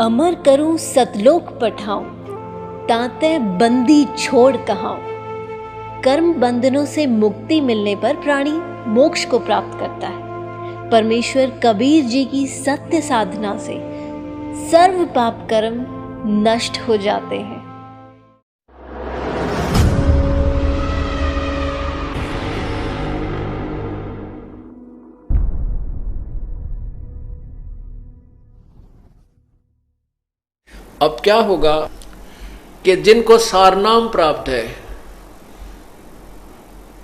अमर करूं सतलोक पठाऊं, ताते बंदी छोड़ कहाऊं। कर्म बंधनों से मुक्ति मिलने पर प्राणी मोक्ष को प्राप्त करता है। परमेश्वर कबीर जी की सत्य साधना से सर्व पाप कर्म नष्ट हो जाते हैं। अब क्या होगा कि जिनको सारनाम प्राप्त है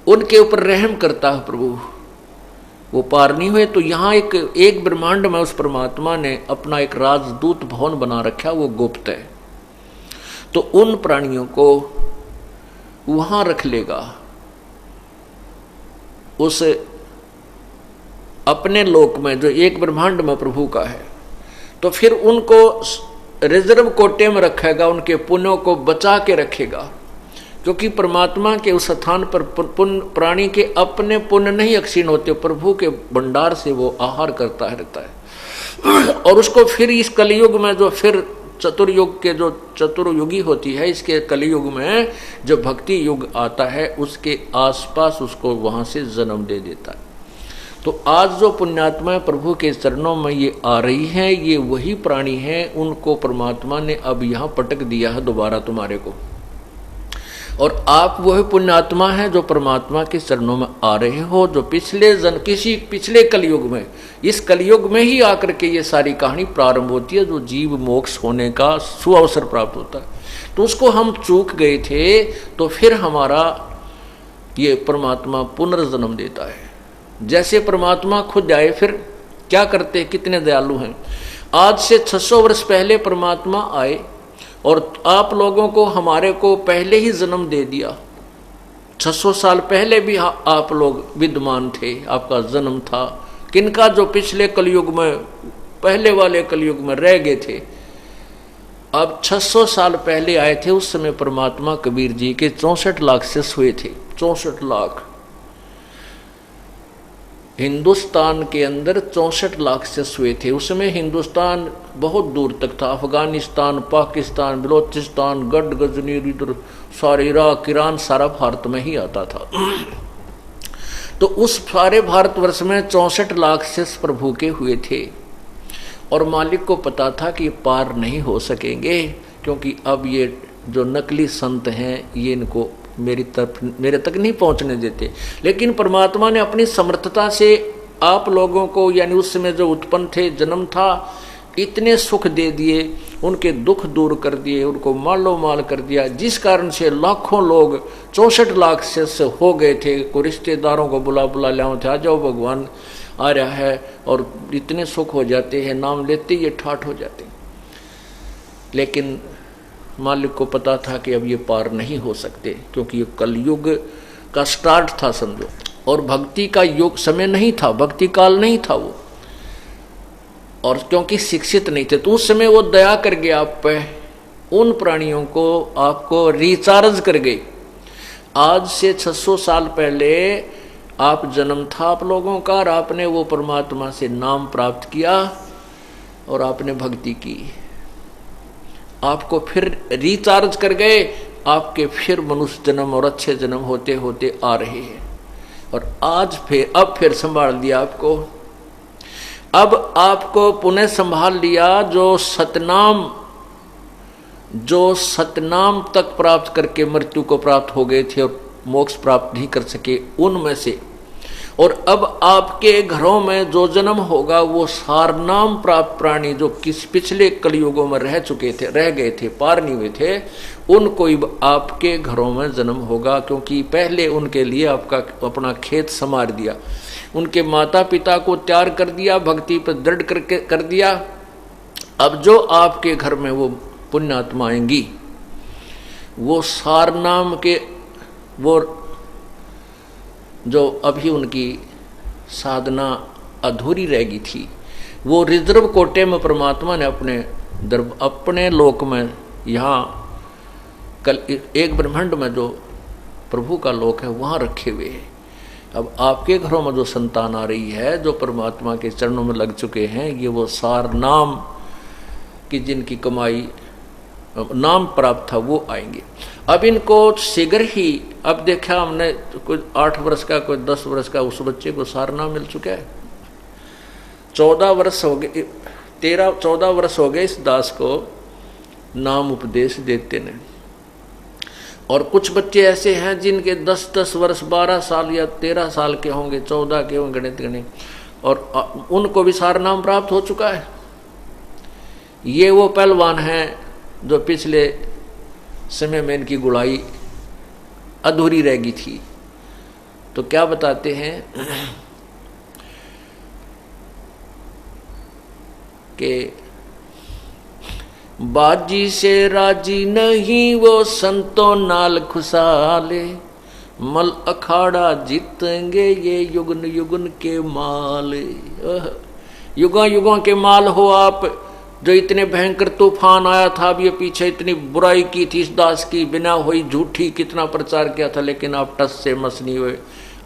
उनके ऊपर रहम करता है प्रभु, वो पार नहीं हुए। तो यहाँ एक ब्रह्मांड में उस परमात्मा ने अपना एक राजदूत भवन बना रखा, वो गुप्त है। तो उन प्राणियों को वहां रख लेगा, उस अपने लोक में जो एक ब्रह्मांड में प्रभु का है। तो फिर उनको रिजर्व कोटे में रखेगा, उनके पुण्यों को बचा के रखेगा, क्योंकि परमात्मा के उस स्थान पर प्राणी के अपने पुण्य नहीं अक्षीण होते, प्रभु के भंडार से वो आहार करता रहता है। और उसको फिर इस कलयुग में जो फिर चतुर्युग के जो चतुर्युगी होती है, इसके कलयुग में जो भक्ति युग आता है उसके आसपास उसको वहां से जन्म दे देता है। तो आज जो पुण्यात्मा प्रभु के चरणों में ये आ रही हैं, ये वही प्राणी हैं, उनको परमात्मा ने अब यहाँ पटक दिया है दोबारा तुम्हारे को। और आप वही पुण्यात्मा हैं जो परमात्मा के चरणों में आ रहे हो, जो किसी पिछले कलयुग में, इस कलयुग में ही आकर के ये सारी कहानी प्रारंभ होती है, जो जीव मोक्ष होने का सुअवसर प्राप्त होता है। तो उसको हम चूक गए थे, तो फिर हमारा ये परमात्मा पुनर्जन्म देता है। जैसे परमात्मा खुद आए, फिर क्या करते, कितने दयालु हैं। आज से 600 वर्ष पहले परमात्मा आए और आप लोगों को, हमारे को पहले ही जन्म दे दिया। 600 साल पहले भी आप लोग विद्यमान थे, आपका जन्म था। किनका, जो पिछले कलयुग में, पहले वाले कलयुग में रह गए थे। अब 600 साल पहले आए थे, उस समय परमात्मा कबीर जी के 64 लाख शिष्य हुए थे। 64 लाख हिंदुस्तान के अंदर 64 लाख शिष्य हुए थे। उसमें हिंदुस्तान बहुत दूर तक था, अफगानिस्तान, पाकिस्तान, बलोचिस्तान, गढ़ गजनी, इधर सारे इराक, ईरान, सारा भारत में ही आता था। तो उस सारे भारतवर्ष में 64 लाख शिष्य प्रभु के हुए थे। और मालिक को पता था कि पार नहीं हो सकेंगे, क्योंकि अब ये जो नकली संत हैं ये इनको मेरे तक नहीं पहुंचने देते। लेकिन परमात्मा ने अपनी समर्थता से आप लोगों को, यानी उस समय जो उत्पन्न थे, जन्म था, इतने सुख दे दिए, उनके दुख दूर कर दिए, उनको मालो माल कर दिया, जिस कारण से लाखों लोग 64 लाख से हो गए थे। को रिश्तेदारों को बुला लाओ थे, आ जाओ भगवान आ रहा है, और इतने सुख हो जाते हैं, नाम लेते ये ठाठ हो जाते। लेकिन मालिक को पता था कि अब ये पार नहीं हो सकते, क्योंकि ये कलयुग का स्टार्ट था समझो, और भक्ति का युग समय नहीं था, भक्ति काल नहीं था वो। और क्योंकि शिक्षित नहीं थे, तो उस समय वो दया कर गया आप पे, उन प्राणियों को आपको रिचार्ज कर गई। आज से 600 साल पहले आप जन्म था आप लोगों का, और आपने वो परमात्मा से नाम प्राप्त किया और आपने भक्ति की, आपको फिर रिचार्ज कर गए, आपके फिर मनुष्य जन्म और अच्छे जन्म होते होते आ रहे हैं। और आज अब फिर संभाल दिया आपको, अब आपको पुनः संभाल लिया। जो सतनाम तक प्राप्त करके मृत्यु को प्राप्त हो गए थे और मोक्ष प्राप्त नहीं कर सके, उनमें से। और अब आपके घरों में जो जन्म होगा वो सारनाम प्राप्त प्राणी, जो किस पिछले कलयुगों में रह गए थे, पार नहीं हुए थे, उनको आपके घरों में जन्म होगा। क्योंकि पहले उनके लिए आपका अपना खेत संवार दिया, उनके माता पिता को तैयार कर दिया, भक्ति पर दृढ़ कर दिया। अब जो आपके घर में वो पुण्यात्मा आएंगी, वो सारनाम के, वो जो अभी उनकी साधना अधूरी रह गई थी, वो रिजर्व कोटे में परमात्मा ने अपने लोक में, यहाँ कल एक ब्रह्मांड में जो प्रभु का लोक है वहाँ रखे हुए हैं। अब आपके घरों में जो संतान आ रही है, जो परमात्मा के चरणों में लग चुके हैं, ये वो सार नाम की जिनकी कमाई नाम प्राप्त था वो आएंगे। अब इनको शीघ्र ही, अब देखा हमने कोई 8 वर्ष का, कोई 10 वर्ष का, उस बच्चे को सारनाम मिल चुका है। 14 वर्ष हो गए, 13-14 वर्ष हो गए इस दास को नाम उपदेश देते ने। और कुछ बच्चे ऐसे हैं जिनके 10-10 वर्ष, 12 साल या 13 साल के होंगे, 14 के होंगे, गणित गणित, और उनको भी सारनाम प्राप्त हो चुका है। ये वो पहलवान हैं जो पिछले समय में इनकी गुड़ाई अधूरी रह गई थी। तो क्या बताते हैं कि बाजी से राजी नहीं वो संतों नाल खुशाले, मल अखाड़ा जीतेंगे ये युगन युगन के माल। युगों युगों के माल हो आप, जो इतने भयंकर तूफान आया था, अब ये पीछे इतनी बुराई की थी इस दास की, बिना हुई झूठी कितना प्रचार किया था, लेकिन आप टस से मस नहीं हुए।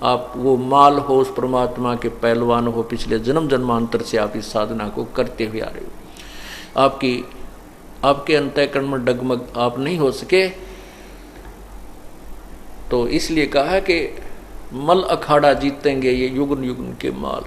आप वो माल हो, उस परमात्मा के पहलवान हो, पिछले जन्म जन्मांतर से आप इस साधना को करते हुए आ रहे हो। आपके अंतःकरण में डगमग आप नहीं हो सके, तो इसलिए कहा कि मल अखाड़ा जीतेंगे ये युगन युगन के माल।